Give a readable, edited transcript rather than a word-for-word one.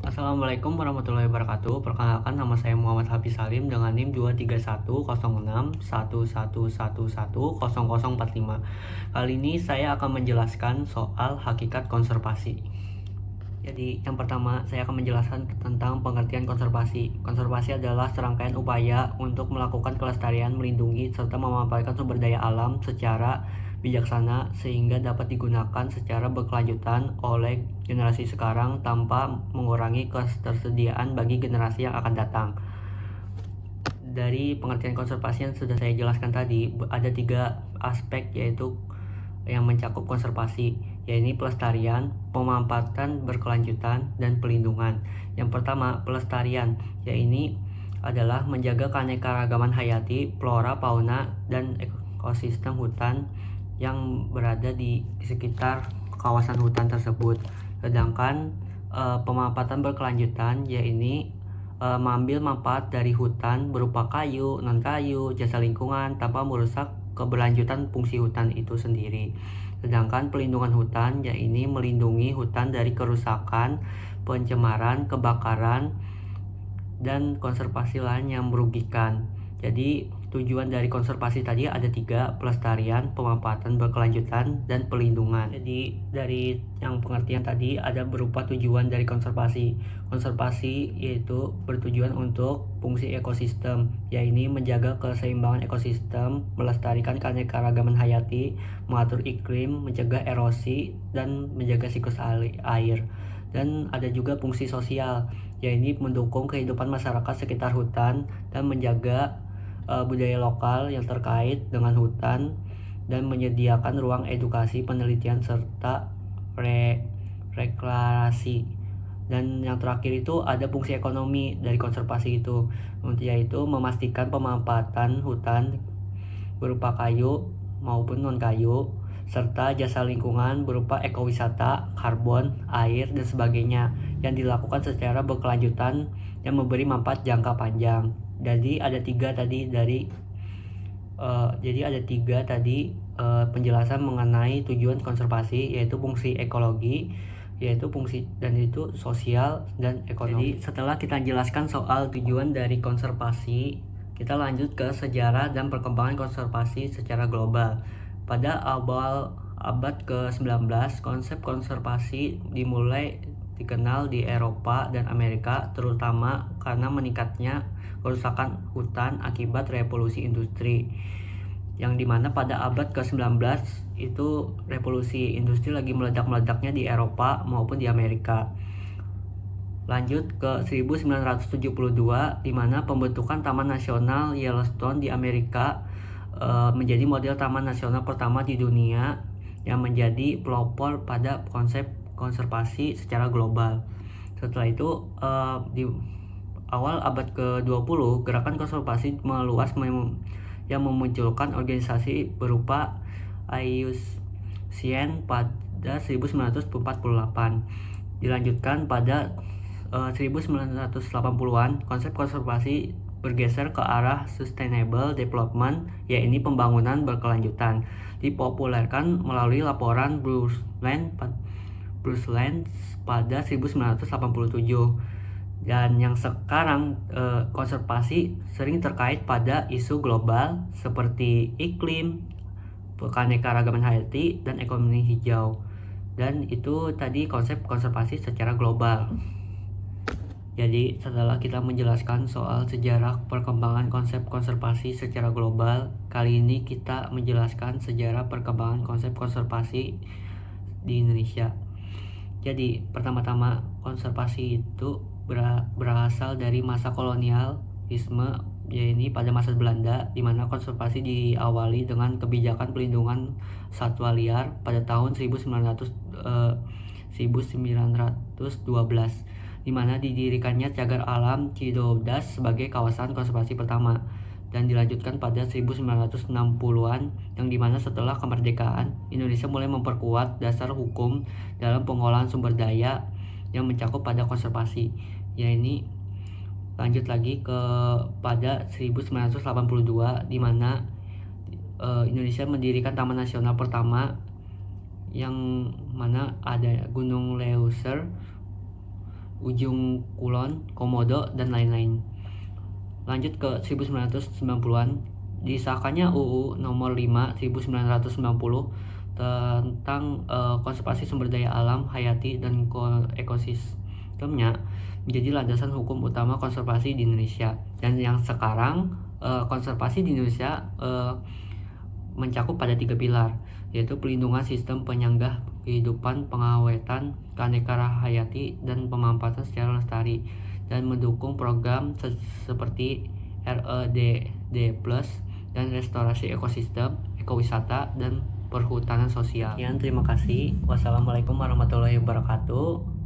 Assalamualaikum warahmatullahi wabarakatuh. Perkenalkan, nama saya Muhammad Hafiz Salim dengan NIM 2310611111045. Kali ini saya akan menjelaskan soal hakikat konservasi. Jadi, yang pertama saya akan menjelaskan tentang pengertian konservasi. Konservasi adalah serangkaian upaya untuk melakukan kelestarian, melindungi, serta memanfaatkan sumber daya alam secara bijaksana sehingga dapat digunakan secara berkelanjutan oleh generasi sekarang tanpa mengurangi ketersediaan bagi generasi yang akan datang. Dari pengertian konservasi yang sudah saya jelaskan tadi, ada 3 aspek yaitu yang mencakup konservasi, yaitu pelestarian, pemanfaatan berkelanjutan, dan pelindungan. Yang pertama, pelestarian, yaitu adalah menjaga keanekaragaman hayati, flora, fauna, dan ekosistem hutan yang berada di sekitar kawasan hutan tersebut. Sedangkan pemanfaatan berkelanjutan yaitu mengambil manfaat dari hutan berupa kayu, non-kayu, jasa lingkungan tanpa merusak keberlanjutan fungsi hutan itu sendiri. Sedangkan pelindungan hutan yaitu melindungi hutan dari kerusakan, pencemaran, kebakaran, dan konservasi lain yang merugikan. Jadi tujuan dari konservasi tadi ada 3, pelestarian, pemanfaatan berkelanjutan, dan pelindungan. Jadi dari yang pengertian tadi ada berupa tujuan dari konservasi. Konservasi yaitu bertujuan untuk fungsi ekosistem, yaitu menjaga keseimbangan ekosistem, melestarikan keanekaragaman hayati, mengatur iklim, mencegah erosi, dan menjaga siklus air. Dan ada juga fungsi sosial, yaitu mendukung kehidupan masyarakat sekitar hutan dan menjaga budaya lokal yang terkait dengan hutan dan menyediakan ruang edukasi, penelitian, serta rekreasi. Dan yang terakhir itu ada fungsi ekonomi dari konservasi itu, yaitu memastikan pemanfaatan hutan berupa kayu maupun non-kayu, serta jasa lingkungan berupa ekowisata, karbon, air, dan sebagainya yang dilakukan secara berkelanjutan yang memberi manfaat jangka panjang. Jadi ada 3 tadi penjelasan mengenai tujuan konservasi, yaitu fungsi ekologi, yaitu fungsi dan itu sosial dan ekonomi. Jadi setelah kita jelaskan soal tujuan dari konservasi, kita lanjut ke sejarah dan perkembangan konservasi secara global. Pada awal abad ke-19, konsep konservasi dimulai dikenal di Eropa dan Amerika, terutama karena meningkatnya kerusakan hutan akibat revolusi industri. Yang dimana pada abad ke-19 itu revolusi industri lagi meledak-meledaknya di Eropa maupun di Amerika. Lanjut ke 1972, di mana pembentukan Taman Nasional Yellowstone di Amerika menjadi model taman nasional pertama di dunia yang menjadi pelopor pada konsep konservasi secara global. Setelah itu di awal abad ke-20, gerakan konservasi meluas yang memunculkan organisasi berupa IUCN pada 1948. Dilanjutkan pada 1980-an, konsep konservasi bergeser ke arah sustainable development, yaitu pembangunan berkelanjutan. Dipopulerkan melalui laporan Brundtland pada 1987. Dan yang sekarang konservasi sering terkait pada isu global seperti iklim, keanekaragaman hayati, dan ekonomi hijau. Dan itu tadi konsep konservasi secara global. Jadi setelah kita menjelaskan soal sejarah perkembangan konsep konservasi secara global, kali ini kita menjelaskan sejarah perkembangan konsep konservasi di Indonesia. Jadi pertama-tama, konservasi itu berasal dari masa kolonialisme, yaitu pada masa Belanda, di mana konservasi diawali dengan kebijakan pelindungan satwa liar pada tahun 1912, di mana didirikannya Cagar Alam Cibodas sebagai kawasan konservasi pertama, dan dilanjutkan pada 1960-an, yang dimana setelah kemerdekaan Indonesia mulai memperkuat dasar hukum dalam pengolahan sumber daya yang mencakup pada konservasi. Ini lanjut lagi ke pada 1982, di mana Indonesia mendirikan Taman Nasional pertama, yang mana ada Gunung Leuser Ujung Kulon, Komodo, dan lain-lain. Lanjut ke 1990-an, disahkannya UU nomor 5 1990 tentang konservasi sumber daya alam hayati dan ekosistemnya menjadi landasan hukum utama konservasi di Indonesia. Dan yang sekarang konservasi di Indonesia mencakup pada 3 pilar, yaitu pelindungan sistem penyangga kehidupan, pengawetan keanekarahayati, dan pemanfaatan secara lestari, dan mendukung program seperti REDD+ dan restorasi ekosistem, ekowisata, dan perhutanan sosial. Sekian, terima kasih. Wassalamualaikum warahmatullahi wabarakatuh.